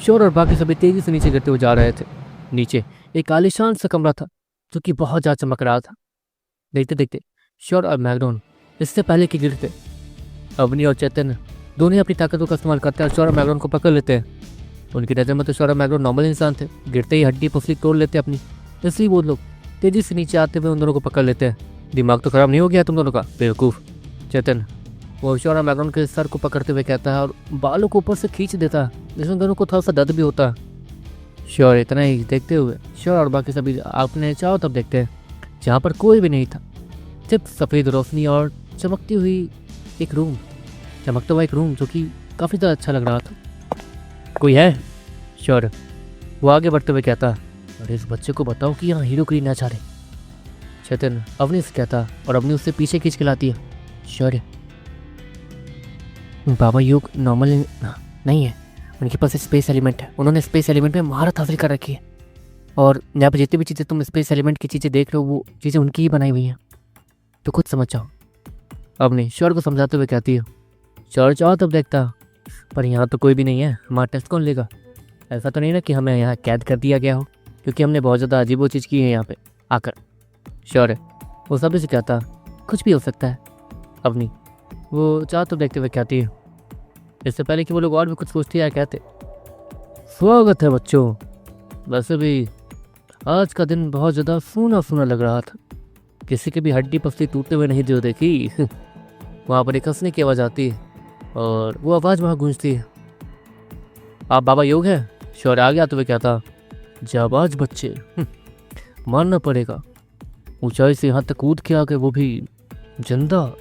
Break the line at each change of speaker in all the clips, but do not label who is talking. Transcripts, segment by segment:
Sure और बाकी सभी तेजी से नीचे गिरते हुए जा रहे थे। नीचे एक आलीशान सा कमरा था जो कि बहुत ज्यादा चमक रहा था। देखते देखते श्योर और मैगडॉन इससे पहले कि गिरते, अवनी और चैतन्य दोनों ही अपनी ताकतों का इस्तेमाल करते हैं और श्योर और मैगडॉन को पकड़ लेते हैं। उनकी नज़र में तो श्योर और मैगडॉन नॉर्मल इंसान थे, गिरते ही हड्डी पसली तोड़ लेते अपनी, इसलिए वो लोग तेजी से नीचे आते हुए उन दोनों को पकड़ लेते हैं। दिमाग तो खराब नहीं हो गया तुम दोनों का, बेवकूफ़। चेतन वो श्योर और मैगडॉन के सर को पकड़ते हुए कहता है और बालों को ऊपर से खींच देता है, जिसमें दोनों को थोड़ा सा दर्द भी होता है। श्योर इतना ही देखते हुए श्योर और बाकी सभी अपने चारों तरफ देखते हैं, जहाँ पर कोई भी नहीं था, सिर्फ सफ़ेद रोशनी और चमकती हुई एक रूम, चमकता हुआ एक रूम जो कि काफ़ी ज़्यादा अच्छा लग रहा था। कोई है? श्योर वो आगे बढ़ते हुए कहता, अरे इस बच्चे को बताओ कि यहाँ हीरोगिरी ना चाहे। चेतन अवनी से कहता और अवनी उससे पीछे खींच के लाती है। श्योर बाबा योग नॉर्मल नहीं है, उनके पास स्पेस एलिमेंट है, उन्होंने स्पेस एलिमेंट में महारत हासिल कर रखी है, और यहाँ पर जितनी भी चीज़ें तुम स्पेस एलिमेंट की चीज़ें देख रहे हो वो चीज़ें उनकी ही बनाई हुई हैं, तो खुद समझ जाओ। अवनी श्योर को समझाते हुए कहती है। श्योर चाहो तब देखता, पर यहाँ तो कोई भी नहीं है, हमारा टेस्ट कौन लेगा? ऐसा तो नहीं ना कि हमें यहाँ कैद कर दिया गया हो, क्योंकि हमने बहुत ज़्यादा अजीब वो चीज़ की है यहाँ पे आकर। श्योर है वो सभी से कहता, कुछ भी हो सकता है। अवनी वो चाह तो देखते हुए कहती है। इससे पहले कि वो लोग और भी कुछ सोचते या कहते, स्वागत है बच्चों। वैसे भी आज का दिन बहुत ज़्यादा सूना सूना लग रहा था, किसी की भी हड्डी पसली टूटते हुए नहीं जो देखी। वहाँ पर एक हंसने की आवाज़ आती है और वो आवाज़ वहाँ गूंजती है, आप बाबा योग है? श्योर आ गया तो वे कहता, जाबाज बच्चे, मानना पड़ेगा, ऊंचाई से यहाँ तक कूद के आ गए, वो भी जिंदा।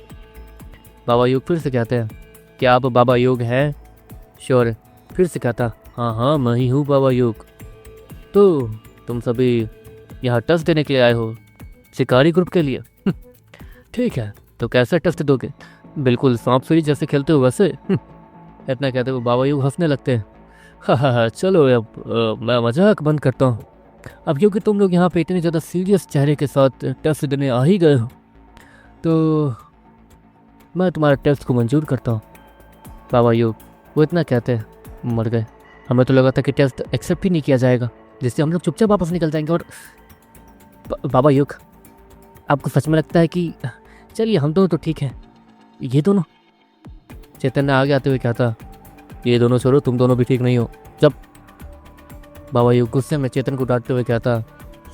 बाबा योग फिर से कहते हैं, क्या आप बाबा योग हैं? श्योर फिर से कहता, हाँ हाँ मैं ही हूँ बाबा योग। तो तुम सभी यहाँ टेस्ट देने के लिए आए हो, शिकारी ग्रुप के लिए? ठीक है, तो कैसे टेस्ट दोगे? बिल्कुल सांप सीढ़ी जैसे खेलते हो वैसे? इतना कहते हुए बाबा योग हंसने लगते हैं। हाँ चलो अब मैं मजाक बंद करता हूँ। अब क्योंकि तुम लोग यहाँ पे इतने ज़्यादा सीरियस चेहरे के साथ टेस्ट देने आ ही गए हो, तो मैं तुम्हारे टेस्ट को मंजूर करता हूँ। बाबा योग वो इतना कहते हैं, मर गए, हमें तो लगा था कि टेस्ट एक्सेप्ट ही नहीं किया जाएगा, जिससे हम लोग चुपचाप वापस निकल जाएंगे। और बाबा योग आपको सच में लगता है कि चलिए हम दोनों तो ठीक है, ये दोनों? चैतन्य आगे आते हुए कहता, ये दोनों छोड़ो, तुम दोनों भी ठीक नहीं हो। जब बाबा योग गुस्से में चेतन को डांटते हुए कहता,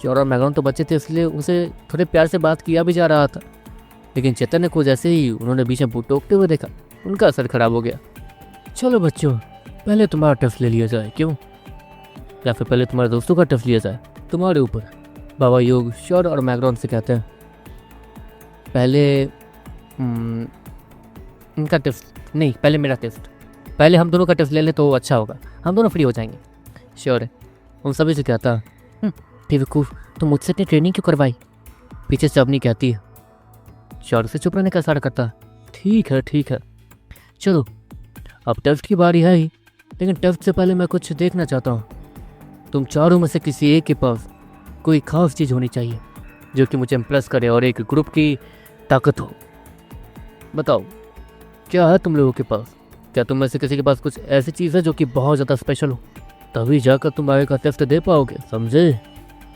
श्योर और मैगडॉन तो बच्चे थे इसलिए उसे थोड़े प्यार से बात किया भी जा रहा था, लेकिन चेतन को जैसे ही उन्होंने बीच में टोकते हुए देखा, उनका असर खराब हो गया। चलो बच्चों, पहले तुम्हारा टेस्ट ले लिया जाए, क्यों? या फिर पहले तुम्हारे दोस्तों का टेस्ट लिया जाए, तुम्हारे ऊपर। बाबा योग श्योर और मैगडॉन से कहते हैं, पहले इनका टेस्ट नहीं, पहले मेरा टेस्ट, पहले हम दोनों का टेस्ट ले लें तो अच्छा होगा, हम दोनों फ्री हो जाएंगे। श्योर है उन सभी से कहता, बेवकूफ़, तो मुझसे इतनी ट्रेनिंग क्यों करवाई? पीछे से अवनी कहती है। श्योर से चुप रहने का इशारा करता, ठीक है चलो अब टेस्ट की बारी है ही, लेकिन टेस्ट से पहले मैं कुछ देखना चाहता हूँ। तुम चारों में से किसी एक के पास कोई खास चीज़ होनी चाहिए जो कि मुझे इम्प्रेस करे और एक ग्रुप की ताकत हो। बताओ क्या है तुम लोगों के पास? क्या तुम में से किसी के पास कुछ ऐसी चीज़ है जो कि बहुत ज़्यादा स्पेशल हो, तभी जाकर तुम आगे का टेस्ट दे पाओगे, समझे?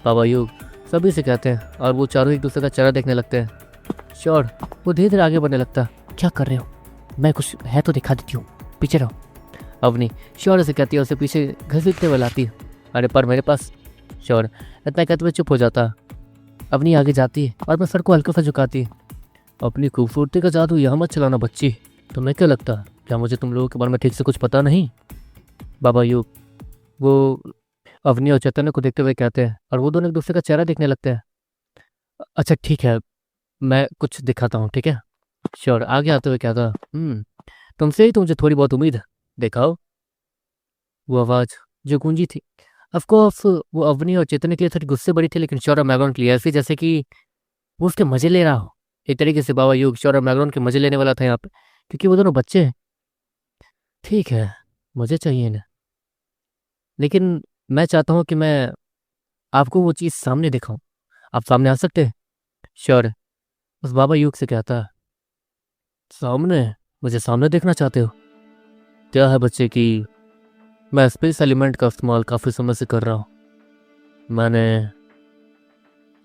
बाबा योग सभी से कहते हैं और वो चारों एक दूसरे का चेहरा देखने लगते हैं। श्योर वो धीरे धीरे आगे बढ़ने लगता, क्या कर रहे हो? मैं कुछ है तो दिखा देती हूँ, पीछे रहो। अवनी श्योर से कहती है, उसे पीछे घसीटते हुए लाती है। अरे पर मेरे पास। श्योर इतना कहते हुए चुप हो जाता। अवनी आगे जाती है और मैं सर को हल्का सा झुकाती है। अपनी खूबसूरती का जादू यहाँ मत चलाना बच्ची, तुम्हें क्या लगता है क्या मुझे तुम लोगों के बारे में ठीक से कुछ पता नहीं? बाबा योग वो अवनी और चैतन्य को देखते हुए कहते हैं और वो दोनों एक दूसरे का चेहरा देखने लगते हैं। अच्छा ठीक है, मैं कुछ दिखाता हूँ, ठीक है? श्योर आगे आते हुए कहता, तुमसे ही तो मुझे थोड़ी बहुत उम्मीद है, दिखाओ। वो आवाज़ जो गूंजी थी, ऑफकोर्स वो अवनी और चैतन्य के लिए थोड़ी गुस्से बड़ी थी, लेकिन श्योर और मैगडॉन के लिए ऐसी जैसे कि वो उसके मजे ले रहा हो। एक तरीके से बाबा योग श्योर और मैगडॉन के मजे लेने वाला था यहाँ पे, क्योंकि वो दोनों बच्चे हैं। ठीक है मुझे चाहिए ना, लेकिन मैं चाहता हूँ कि मैं आपको वो चीज़ सामने दिखाऊं। आप सामने आ सकते हैं? श्योर उस बाबा योग से कहता है, सामने? मुझे सामने देखना चाहते हो? क्या है बच्चे की मैं स्पेस एलिमेंट का इस्तेमाल काफ़ी समय से कर रहा हूँ। मैंने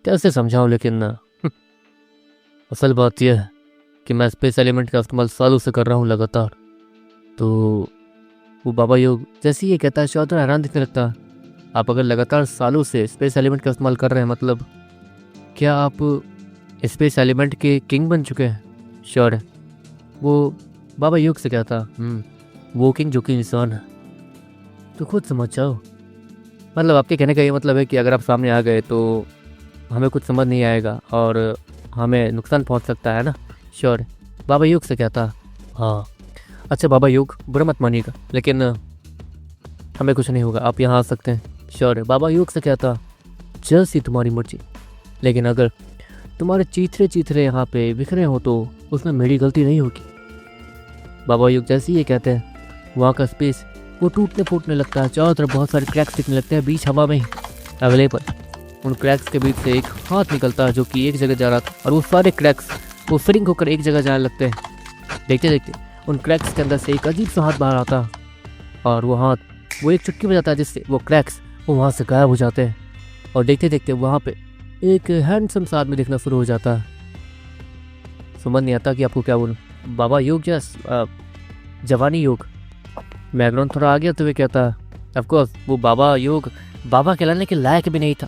कैसे समझाऊँ, लेकिन असल बात यह है कि मैं स्पेस एलिमेंट का इस्तेमाल सालों से कर रहा हूँ लगातार। तो वो बाबा योग जैसे ही ये कहता है शायद तो हैरान दिखने लगता है। आप अगर लगातार सालों से स्पेस एलिमेंट का इस्तेमाल कर रहे हैं, मतलब क्या आप स्पेस एलिमेंट के किंग बन चुके हैं? श्योर है। वो बाबा योग से कहता, वो किंग जो कि इंसान है। तो खुद समझ जाओ। मतलब आपके कहने का ये मतलब है कि अगर आप सामने आ गए तो हमें कुछ समझ नहीं आएगा और हमें नुकसान पहुंच सकता है ना? श्योर है। बाबा योग से कहता, हाँ। अच्छा बाबा योग, बुरा मत मानिएगा, लेकिन हमें कुछ नहीं होगा, आप यहाँ आ सकते हैं। श्योर है। बाबा योग से कहता, जैसी तुम्हारी मर्जी, लेकिन अगर तुम्हारे चीथरे चीथरे यहाँ पे बिखरे हो तो उसमें मेरी गलती नहीं होगी। बाबा योग जैसे ही ये कहते हैं, वहाँ का स्पेस वो टूटने फूटने लगता है। चारों तरफ बहुत सारे क्रैक्स दिखने लगते हैं बीच हवा में ही। अगले पर उन क्रैक्स के बीच से एक हाथ निकलता है जो कि एक जगह जा रहा था, और वो सारे क्रैक्स वो फ्रिंक होकर एक जगह जाने लगते हैं। देखते देखते उन क्रैक्स के अंदर से एक अजीब सा हाथ बाहर आता है, और वो हाथ वो एक चुटकी बजाता है जिससे वो क्रैक्स वो वहाँ से गायब हो जाते हैं। और देखते देखते वहाँ पे एक हैंडसम सा आदमी दिखना शुरू हो जाता है। समझ नहीं आता कि आपको क्या बोलूं। बाबा योग या जवानी योग? मैग्रॉन थोड़ा आ गया तो वे कहता है, ऑफकोर्स वो बाबा योग बाबा कहलाने के लायक भी नहीं था।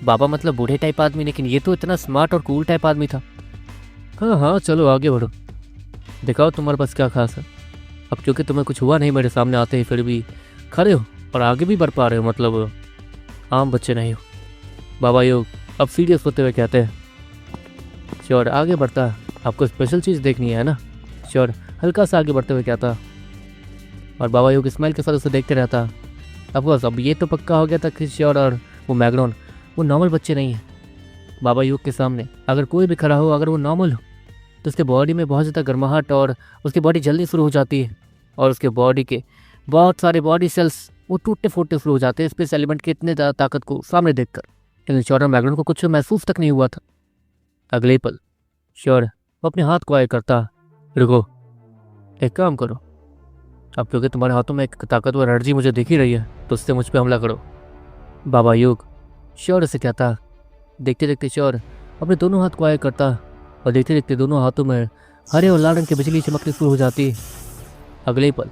बाबा मतलब बूढ़े टाइप आदमी, लेकिन ये तो इतना स्मार्ट और कूल टाइप आदमी था। हाँ हाँ, चलो आगे बढ़ो, दिखाओ तुम्हारे पास क्या खास है। अब क्योंकि तुम्हें कुछ हुआ नहीं मेरे सामने आते ही, फिर भी खड़े हो और आगे भी बढ़ पा रहे हो, मतलब आम बच्चे नहीं हो। बाबा योग अब सीरियस होते हुए कहते हैं, श्योर। आगे बढ़ता है, आपको स्पेशल चीज़ देखनी है ना? श्योर। हल्का सा आगे बढ़ते हुए कहता, और बाबा योग स्माइल के साथ उसे देखते रहता। ऑफकोर्स अब ये तो पक्का हो गया था कि श्योर और वो मैग्रॉन वो नॉर्मल बच्चे नहीं हैं। बाबा योग के सामने अगर कोई भी खड़ा हो, अगर वो नॉर्मल हो, तो उसके बॉडी में बहुत ज़्यादा गर्माहट और उसकी बॉडी जल्दी शुरू हो जाती है, और उसके बॉडी के बहुत सारे बॉडी सेल्स वो टूटने फूटने शुरू हो जाते हैं स्पेस एलिमेंट के इतने ज़्यादा ताकत को सामने देखकर। लेकिन श्योर और मैग्रॉन को कुछ महसूस तक नहीं हुआ था। अगले पल श्योर वो अपने हाथ को आए करता, रुको, एक काम करो, अब क्योंकि तुम्हारे हाथों में एक ताकतवर एनर्जी मुझे दिख ही रही है, तो उससे मुझ पर हमला करो। बाबा योग श्योर से कहता। देखते देखते श्योर अपने दोनों हाथ को आए करता, और देखते देखते दोनों हाथों में हरे और लाल रंग की बिजली चमकनी शुरू हो जाती है। अगले पल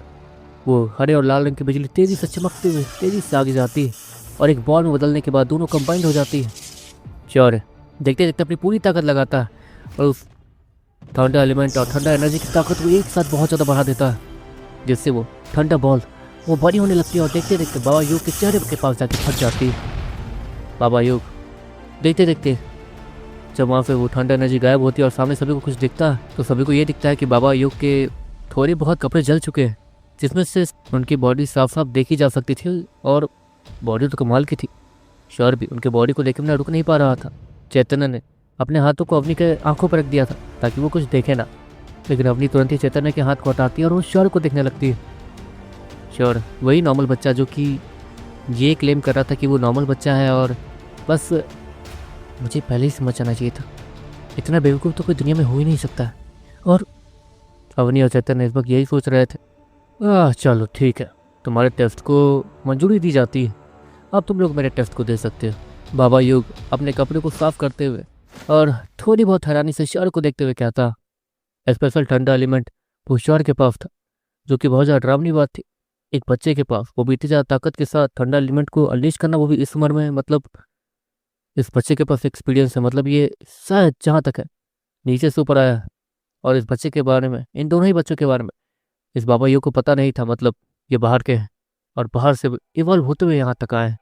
वो हरे और लाल रंग की बिजली तेज़ी से चमकते हुए तेज़ी से आगे जाती है, और एक बॉल में बदलने के बाद दोनों कंबाइंड हो जाती है। श्योर देखते देखते अपनी पूरी ताकत लगाता है, और उस ठंडा एलिमेंट और ठंडा एनर्जी की ताकत को एक साथ बहुत ज़्यादा बढ़ा देता है, जिससे वो ठंडा बॉल वो बड़ी होने लगती है, और देखते देखते बाबा योग के चेहरे के पास जाकर फट जाती है। बाबा योग देखते देखते जब वहाँ से वो ठंडा एनर्जी गायब होती है और सामने सभी को कुछ दिखता है, तो सभी को ये दिखता है कि बाबा योग के थोड़े बहुत कपड़े जल चुके हैं, जिसमें से उनकी बॉडी साफ साफ देखी जा सकती थी, और बॉडी तो कमाल की थी। श्योर भी उनके बॉडी को देखने में रुक नहीं पा रहा था। चैतन्य ने अपने हाथों को अवनी के आंखों पर रख दिया था ताकि वो कुछ देखे ना, लेकिन अवनी तुरंत ही चैतन्य के हाथ को हटाती है और वो श्योर को देखने लगती है। श्योर वही नॉर्मल बच्चा जो कि ये क्लेम कर रहा था कि वो नॉर्मल बच्चा है, और बस मुझे पहले ही समझ आना चाहिए था, इतना बेवकूफ़ तो कोई दुनिया में हो ही नहीं सकता। और अवनी और चैतन्य इस वक्त यही सोच रहे थे। चलो ठीक है, तुम्हारे टेस्ट को मंजूरी दी जाती है, अब तुम लोग मेरे टेस्ट को दे सकते हो। बाबा योग अपने कपड़े को साफ करते हुए और थोड़ी बहुत हैरानी से श्योर को देखते हुए कहता, स्पेशल ठंडा एलिमेंट वो श्योर के पास था, जो कि बहुत ज़्यादा डरावनी बात थी। एक बच्चे के पास वो भी इतनी ज़्यादा ताकत के साथ ठंडा एलिमेंट को अनलीश करना, वो भी इस उम्र में, मतलब इस बच्चे के पास एक्सपीरियंस है, मतलब ये शायद जहाँ तक है नीचे से ऊपर आया है। और इस बच्चे के बारे में, इन दोनों ही बच्चों के बारे में इस बाबा योग को पता नहीं था, मतलब ये बाहर के हैं और बाहर से इवॉल्व होते हुए यहाँ तक आए हैं।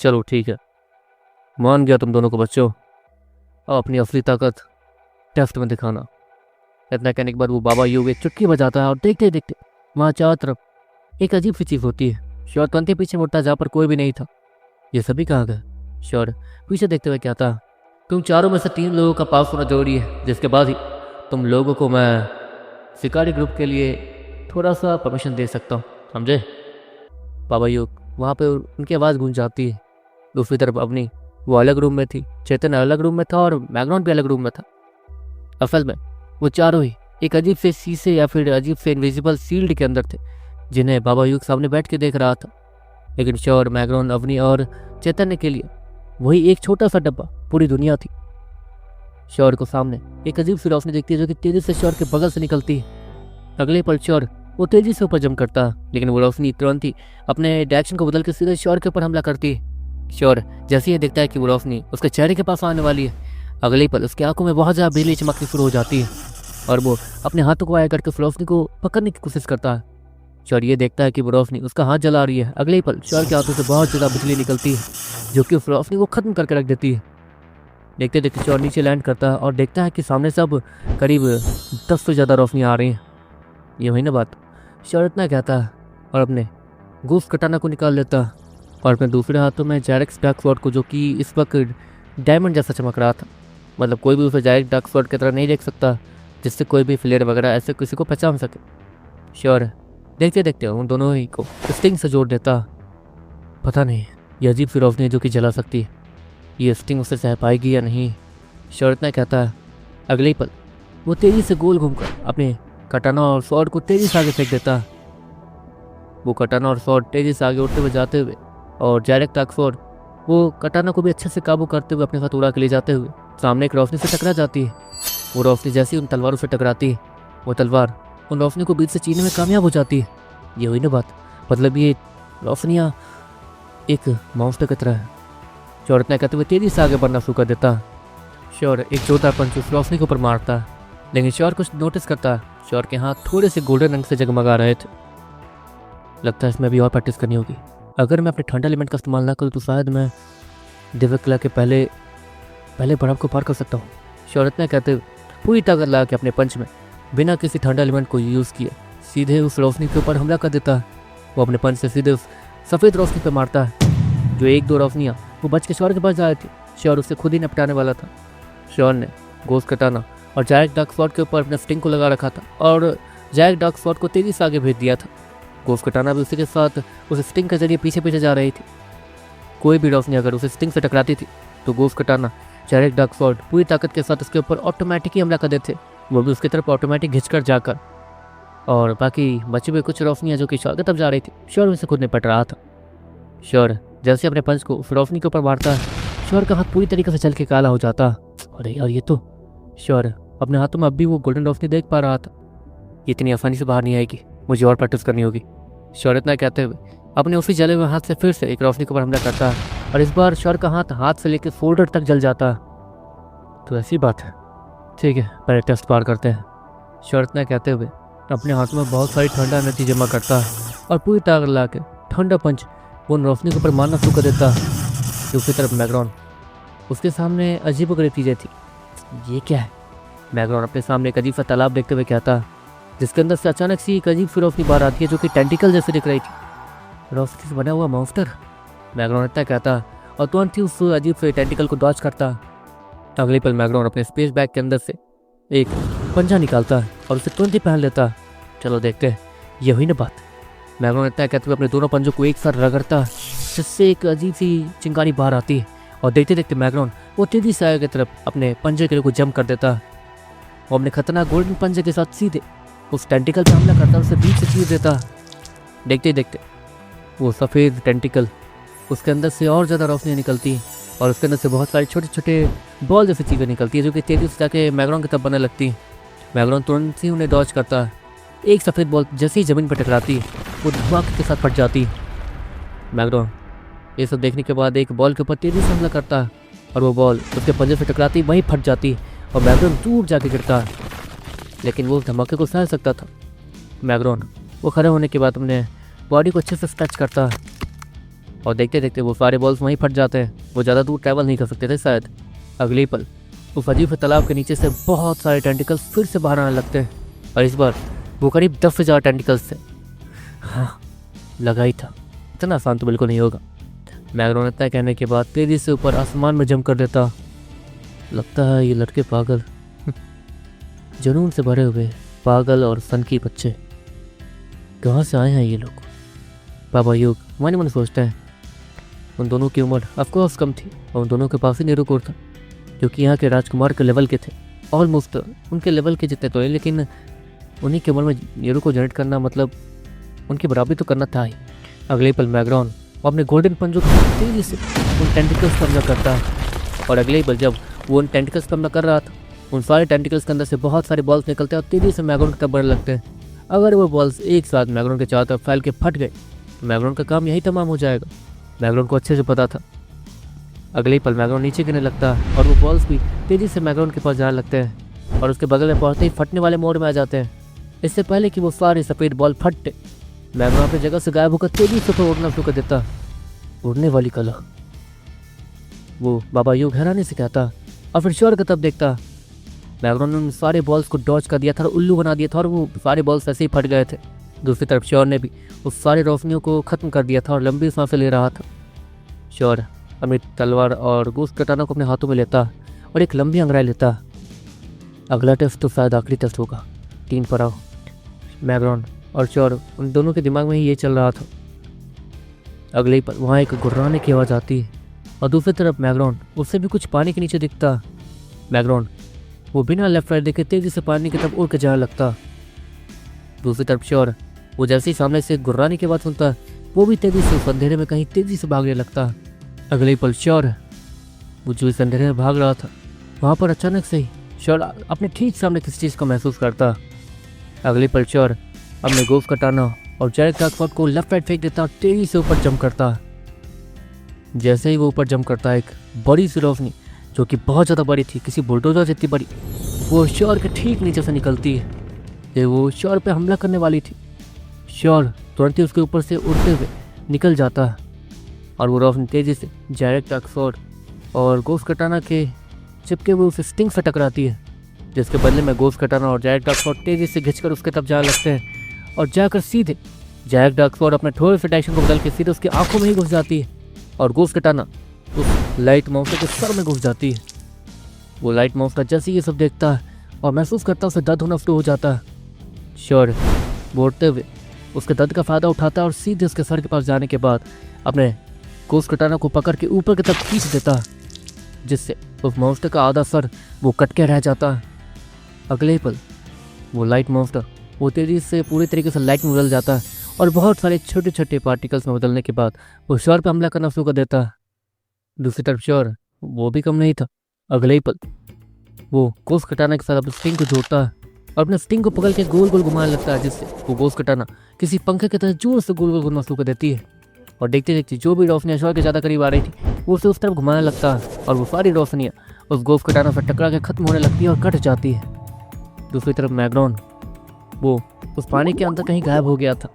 चलो ठीक है, मान गया तुम दोनों को बच्चों, अब अपनी असली ताकत टेस्ट में दिखाना। इतना कहने के बाद वो बाबा योग एक चुटकी बजाता है, और देखते देखते वहाँ चारों तरफ एक अजीब सी चीज़ होती है। श्योर तुरंत ही पीछे मुड़ता जहाँ पर कोई भी नहीं था। ये सभी कहाँ गए? श्योर पीछे देखते हुए कहता, तुम चारों में से 3 लोगों का पास होना जरूरी है, जिसके बाद ही तुम लोगों को मैं शिकारी ग्रुप के लिए थोड़ा सा परमिशन दे सकता हूँ, समझे? बाबा योग वहाँ पे उनकी आवाज़ गूंज जाती है। दूसरी तरफ अवनी वो अलग रूम में थी, चेतन अलग रूम में था, और मैग्रॉन भी अलग रूम में था। असल में वो चारों ही एक अजीब से शीशे या फिर अजीब से इनविजिबल शील्ड के अंदर थे, जिन्हें बाबा यूग सामने बैठ के देख रहा था। लेकिन श्योर, मैग्रॉन, अवनी और चैतन्य के लिए वही एक छोटा सा डब्बा पूरी दुनिया थी। श्योर को सामने एक अजीब सी रोशनी दिखती है जो कि तेजी से श्योर के बगल से निकलती है। अगले पल श्योर वो तेजी से ऊपर जंप करता, लेकिन वो रोशनी तुरंत ही अपने डायरेक्शन को बदल के सीधे श्योर के ऊपर हमला करती है। श्योर जैसे ही देखता है कि वो रोशनी उसके चेहरे के पास आने वाली है, अगले ही पल उसकी आंखों में बहुत ज़्यादा बिजली चमकनी शुरू हो जाती है और वो अपने हाथों को आया करके उस रोशनी को पकड़ने की कोशिश करता है। श्योर ये देखता है कि वो रोशनी उसका हाथ जला रही है। अगले ही पल श्योर के हाथों से बहुत ज़्यादा बिजली निकलती है जो कि उस रोशनी को खत्म करके रख देती है। देखते देखते श्योर नीचे लैंड करता है और देखता है कि सामने से अब करीब 10 से ज़्यादा रोशनी आ रही हैं। ये वही ना बात। श्योर इतना कहता है और अपने गूफ कटाना को निकाल लेता है और अपने दूसरे हाथों में जैरेक्स डार्क स्वॉर्ड को, जो कि इस वक्त डायमंड जैसा चमक रहा था, मतलब कोई भी उसे जैरेक्स डार्क स्वॉर्ड की तरह नहीं देख सकता जिससे कोई भी फ्लेयर वगैरह ऐसे किसी को पहचान सके। श्योर देखते देखते उन दोनों ही को स्टिंग से जोड़ देता। पता नहीं ये अजीब सी रोशनी है जो कि जला सकती है, ये स्टिंग उसे सह पाएगी या नहीं। श्योर इतना कहता है। अगले ही पल वो तेज़ी से गोल घूमकर अपने कटाना और स्वॉर्ड को तेज़ी से आगे फेंक देता। वो कटाना और स्वॉर्ड तेज़ी से आगे उड़ते हुए जाते हुए और जैरेक्स डार्क स्वॉर्ड वो कटाना को भी अच्छे से काबू करते हुए अपने साथ उड़ा के ले जाते हुए सामने एक रोशनी से टकरा जाती है। वो रोशनी जैसी उन तलवारों से टकराती है, वो तलवार उन रोशनी को बीच से चीरने में कामयाब हो जाती है। ये हुई ना बात, मतलब ये रोशनियाँ एक मॉन्स्टर की तरह है। श्योर इतना कहते हुए तेज़ी से आगे बढ़ना शुरू कर देता। श्योर एक जोरदार पंच उस रोशनी के ऊपर मारता, लेकिन श्योर कुछ नोटिस करता। श्योर के हाथ थोड़े से गोल्डन रंग से जगमगा रहे थे। लगता है इसमें अभी और प्रैक्टिस करनी होगी। अगर मैं अपने ठंडा एलिमेंट का इस्तेमाल ना करूँ तो शायद मैं दिव्य कला के पहले बर्फ को पार कर सकता हूँ। श्योर इतना कहते हुए पूरी ताकत लगा के अपने पंच में बिना किसी ठंडा एलिमेंट को यूज़ किए सीधे उस रोशनी के ऊपर हमला कर देता है। वो अपने पंच से सीधे उस सफ़ेद रोशनी पर मारता है। जो एक दो रोशनियाँ वो बच के श्योर के पास जा रही थी, श्योर उससे खुद ही निपटाने वाला था। श्योर ने गोश्त कटाना और जैरेक्स डार्क स्वॉर्ड के ऊपर अपने स्टिंग को लगा रखा था और जैरेक्स डार्क स्वॉर्ड को तेज़ी से आगे भेज दिया था। गोश्त कटाना भी उसी के साथ उस स्टिंग के जरिए पीछे पीछे जा रही थी। कोई भी रोशनी अगर उस स्टिंग से टकराती थी तो गोश्त कटाना, जैरेक्स डार्क स्वॉर्ड पूरी ताकत के साथ उसके ऊपर ऑटोमेटिक ही हमला कर देते, वो भी उसकी तरफ ऑटोमेटिक घिंचकर जाकर। और बाकी बची हुई कुछ रोशनियाँ जो कि श्योर की तरफ जा रही थी, श्योर उनसे खुद निपट रहा था। श्योर जैसे अपने पंच को उस रोशनी के ऊपर मारता है, श्योर का हाथ पूरी तरीके से चल के काला हो जाता। अरे यार, ये तो श्योर अपने हाथों में अब भी वो गोल्डन रोशनी देख पा रहा था। ये इतनी आसानी से बाहर नहीं आएगी, मुझे और प्रैक्टिस करनी होगी। श्योर इतना कहते हुए अपने उसी जले हुए हाथ से फिर से एक रोशनी के ऊपर हमला करता है और इस बार श्योर का हाथ से लेकर शोल्डर तक जल जाता। तो ऐसी बात है, ठीक है, पहले टेस्ट पार करते हैं। श्योर इतना कहते हुए अपने हाथों में बहुत सारी ठंडा एनर्जी जमा करता है और पूरी ताकत ला के ठंडा पंच वो रोशनी के ऊपर मारना शुरू कर देता। दूसरी तरफ मैग्रॉन, उसके सामने अजीबोगरीब चीज़ें थी। ये क्या है? मैग्रॉन अपने सामने एक अजीब सा तालाब देखते हुए कहता, जिसके अंदर से अचानक सी एक अजीब सी रोशनी बाहर आती है जो कि टेंटिकल जैसे दिख रही थी। रोशनी से बना हुआ मॉन्स्टर, मैग्रॉन इतना कहता और तुरंत ही उस अजीब से टेंटिकल को डॉज करता। अगले पल मैग्रॉन अपने स्पेस बैग के अंदर से एक पंजा निकालता है और उसे तुरंत ही पहन लेता। चलो देखते हैं, ये हुई ना बात। मैग्रॉन इतना कहते हुए अपने दोनों पंजों को एक साथ रगड़ता, जिससे एक अजीब सी चिंगारी बाहर आती है और देखते देखते मैग्रॉन वो तेजी से आगे की तरफ अपने पंजे के को जंप कर देता। वो अपने खतरनाक गोल्डन पंजे के साथ सीधे उस टेंटिकल पर हमला करता, उसे बीच से चीर देता। देखते ही देखते वो सफ़ेद टेंटिकल, उसके अंदर से और ज़्यादा रोशनी निकलती है और उसके अंदर से बहुत सारी छोटे छोटे बॉल जैसी चीज़ें निकलती है जो कि तेज़ी से जाके मैग्रॉन की तरफ बनने लगती हैं। मैग्रॉन तुरंत ही उन्हें डॉज करता है। एक सफ़ेद बॉल जैसे ही ज़मीन पर टकराती है वो धमाके के साथ फट जाती है। मैग्रॉन ये सब देखने के बाद एक बॉल के ऊपर तेज़ी से हमला करता है और वो बॉल उसके पंजे से टकराती वहीं फट जाती है और मैग्रॉन दूर जाके गिरता है। लेकिन वो उस धमाके को सह सकता था। मैग्रॉन वो खड़े होने के बाद अपने बॉडी को अच्छे से स्ट्रेच करता है और देखते देखते वो सारे बॉल्स वहीं फट जाते हैं। वो ज़्यादा दूर ट्रैवल नहीं कर सकते थे शायद। अगले पल उस अजीब से तालाब के नीचे से बहुत सारे टेंटिकल्स फिर से बाहर आने लगते हैं और इस बार वो करीब 10 से ज़्यादा टेंटिकल्स थे। हाँ, लगा ही था, इतना आसान तो बिल्कुल नहीं होगा। मैग्रॉन इतना कहने के बाद तेज़ी से ऊपर आसमान में जंप कर देता। लगता है ये लड़के पागल, जुनून से भरे हुए पागल और सनकी बच्चे कहाँ से आए हैं ये लोग। बाबा योग मन मन सोचते हैं। उन दोनों की उम्र ऑफकोर्स कम थी और उन दोनों के पास ही निरुकुर था, जो कि यहाँ के राजकुमार के लेवल के थे। ऑलमोस्ट उनके लेवल के जितने तो है, लेकिन उन्हीं की उम्र में निरु को जनरेट करना मतलब उनकी बराबरी तो करना था ही। अगले पल मैग्रॉन वो अपने गोल्डन पंजों के तेजी से उन टेंटिकल्स पर हमला करता है और अगले ही पल जब वो उन टेंटिकल्स पर हमला कर रहा था, उन सारे टेंटिकल्स के अंदर से बहुत सारे बॉल्स निकलते हैं और तेजी से मैग्रॉन की तरफ बढ़ने लगते हैं। अगर वो बॉल्स एक साथ मैग्रॉन के चारों तरफ फैल के फट गए तो मैग्रॉन का काम यही तमाम हो जाएगा। मैग्रॉन को अच्छे से पता था। अगले ही पल मैग्रॉन नीचे गिरने लगता है और वो बॉल्स भी तेजी से मैग्रॉन के पास जाने लगते हैं और उसके बगल में पहुंचते ही फटने वाले मोड में आ जाते हैं। इससे पहले कि वो सारे सफ़ेद बॉल फटते, मैग्रॉन अपनी जगह से गायब होकर तेजी से तो उड़ना शुरू कर देता। उड़ने वाली कला, वो बाबा योग हैरानी से कहता और फिर श्योर की तरफ देखता। मैग्रॉन ने उन सारे बॉल्स को डॉच कर दिया था और उल्लू बना दिया था और वो सारे बॉल्स ऐसे ही फट गए थे। दूसरी तरफ श्योर ने भी उस सारी रोशनियों को ख़त्म कर दिया था और लंबी सांसें ले रहा था। श्योर अपनी तलवार और गोश्त कटाना को अपने हाथों में लेता और एक लंबी अंगड़ाई लेता। अगला टेस्ट तो शायद आखिरी टेस्ट होगा। 3 पड़ाव। मैग्रॉन और श्योर उन दोनों के दिमाग में ही ये चल रहा था। अगले ही पल वहाँ एक गुर्राने की आवाज़ आती है और दूसरी तरफ मैग्रॉन उससे भी कुछ पानी के नीचे दिखता। मैग्रॉन वो बिना लेफ्ट राइट देखे तेज़ी से पानी की तरफ उड़ के जाने लगता। दूसरी तरफ श्योर वो जैसे ही सामने से गुर्राने की आवाज़ सुनता वो भी तेज़ी से उस अंधेरे में कहीं तेज़ी से भागने लगता। अगले ही पल श्योर वो जो इस अंधेरे में भाग रहा था वहाँ पर अचानक से ही श्योर अपने ठीक सामने किसी चीज़ को महसूस करता। अगले पल श्योर अपने गोश्त कटाना और जैरेक डार्कफॉट को लेफ्ट राइट फेंक देता और तेज़ी से ऊपर जंप करता। जैसे ही वो ऊपर जंप करता एक बड़ी सी रोशनी जो कि बहुत ज़्यादा बड़ी थी, किसी बुलडोजर जितनी बड़ी, वो श्योर के ठीक नीचे से निकलती है। ये वो श्योर पे हमला करने वाली थी। श्योर तुरंत ही उसके ऊपर से उड़ते हुए निकल जाता है और वो रोशनी तेज़ी से जैरेक डार्कफॉट और गोश्त कटाना के चिपके हुए उस स्टिंग से टकराती है, जिसके बदले में गोश्त कटाना और जैरेक डार्कफॉट तेज़ी से घिंचकर उसके तरफ जाने लगते हैं और जाकर सीधे जैरेक डार्कफॉट अपने थोड़े से डायरेक्शन को बदल के सीधे उसकी आंखों में ही घुस जाती है और गोश्त कटाना उस लाइट मॉन्स्टर के सर में घुस जाती है। वो लाइट मॉन्स्टर जैसे ये सब देखता है और महसूस करता है उसे दर्द होना शुरू हो जाता है। श्योर बोलते हुए उसके दर्द का फ़ायदा उठाता है और सीधे उसके सर के पास जाने के बाद अपने गोश्त कटाना को पकड़ के ऊपर की तरफ खींच देता है, जिससे उस मॉन्स्टर का आधा सर वो कट के रह जाता है। अगले ही पल वो लाइट मॉन्स्टर वो तेज़ी से पूरी तरीके से लाइट में बदल जाता है और बहुत सारे छोटे छोटे पार्टिकल्स में बदलने के बाद वो श्योर पर हमला करना शुरू कर देता है। दूसरी तरफ श्योर वो भी कम नहीं था। अगले ही पल वो गोश्त कटाना के साथ अपने स्टिंग को जोड़ता है और अपने स्टिंग को पकड़ के गोल गोल घुमाने लगता है, जिससे वो गोश्त कटाना किसी पंखे की तरह जोर से गोल गोल घुमाना शुरू कर देती है और देखते देखते जो भी रोशनियाँ श्योर के ज़्यादा करीब आ रही थी वो उसे उस तरफ घुमाने लगता है और वो सारी रोशनियाँ उस गोश्त कटाना से टकरा के खत्म होने लगती है और कट जाती है। दूसरी तरफ मैग्रॉन वो उस पानी के अंदर कहीं गायब हो गया था।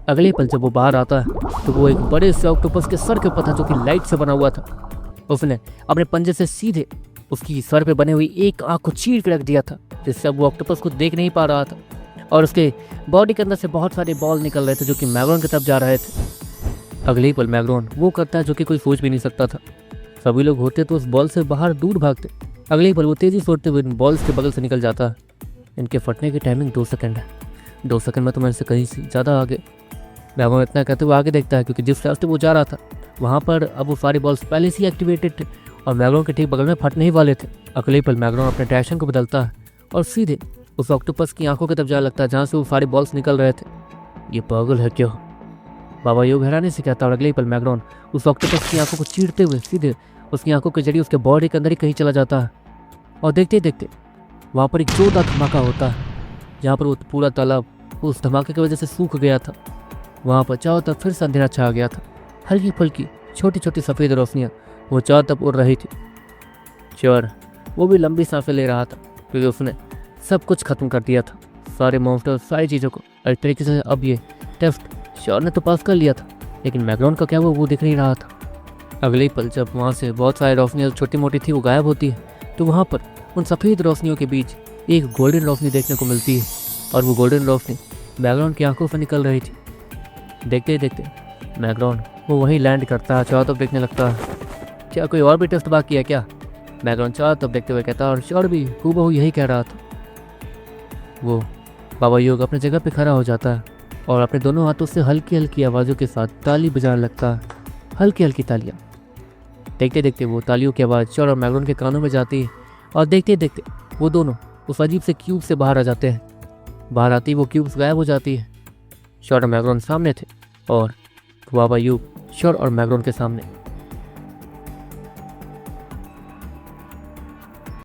अगले पल जब वो बाहर आता है तो वो एक बड़े से ऑक्टोपस के सर के ऊपर था जो कि लाइट से बना हुआ था। उसने अपने पंजे से सीधे उसकी सर पे बने हुई एक आँख को चीर के रख दिया था, जिससे अब वो ऑक्टोपस को देख नहीं पा रहा था और उसके बॉडी के अंदर से बहुत सारे बॉल निकल रहे थे जो कि मैग्रॉन की तरफ जा रहे थे। अगले ही पल मैग्रॉन वो करता है जो कि कोई सोच भी नहीं सकता था। सभी लोग होते तो उस बॉल से बाहर दूर भागते। अगले ही पल वो तेज़ी से उड़ते हुए बॉल्स के बगल से निकल जाता है। इनके फटने की टाइमिंग 2 सेकंड है। 2 सेकंड में तो मेरे से कहीं से ज़्यादा आगे। मैग्रॉन इतना कहते हुए आगे देखता है क्योंकि जिस रास्ते वो जा रहा था वहाँ पर अब वो सारे बॉल्स पहले से ही एक्टिवेटेड थे और मैग्रॉन के ठीक बगल में फटने ही वाले थे। अगले पल मैग्रॉन अपने डायरेक्शन को बदलता है और सीधे उस ऑक्टोपस की आंखों की तरफ जाने लगता है जहाँ से वो सारे बॉल्स निकल रहे थे। ये पागल है क्या? बाबा योग हैरानी से कहता है और अगले पल मैग्रॉन उस ऑक्टोपस की आंखों को चीरते हुए सीधे उसकी आंखों के जरिए उसके बॉडी के अंदर ही कहीं चला जाता है और देखते ही देखते वहाँ पर एक जोरदार धमाका होता है जहाँ पर वो पूरा तालाब उस धमाके की वजह से सूख गया था। वहाँ पर चारों तरफ फिर से अंधेरा छा गया था। हल्की फुल्की छोटी छोटी सफ़ेद रोशनियाँ वो चारों तरफ उड़ रही थी। श्योर वो भी लंबी सांसें ले रहा था क्योंकि उसने सब कुछ खत्म कर दिया था, सारे मॉन्स्टर सारी चीज़ों को। और एक तरीके से अब ये टेस्ट श्योर ने तो पास कर लिया था, लेकिन मैग्रॉन का क्या वो दिख नहीं रहा था। अगले ही पल जब वहाँ से बहुत सारी रोशनियाँ छोटी मोटी थी वो गायब होती है तो वहाँ पर उन सफ़ेद रोशनियों के बीच एक गोल्डन रोशनी देखने को मिलती है और वो गोल्डन रोशनी मैग्रॉन की आंखों से निकल रही थी। देखते ही देखते मैग्रॉन वो वहीं लैंड करता है, चारों तरफ देखने लगता है। क्या कोई और भी टेस्ट बाकी है क्या? मैग्रॉन चारों तरफ देखते हुए कहता है और श्योर भी हूबहू यही कह रहा था। वो बाबा योग अपनी जगह पे खड़ा हो जाता है और अपने दोनों हाथों से हल्की हल्की आवाज़ों के साथ ताली बजाने लगता है, हल्की हल्की तालियाँ। देखते देखते वो तालियों की आवाज़ श्योर और मैग्रॉन के कानों में जाती है और देखते देखते वो दोनों उस अजीब से क्यूब से बाहर आ जाते हैं। बाहर आती वो क्यूब्स गायब हो जाती है। शॉर और मैग्रोन सामने थे और बाबा यूब शॉर और मैग्रोन के सामने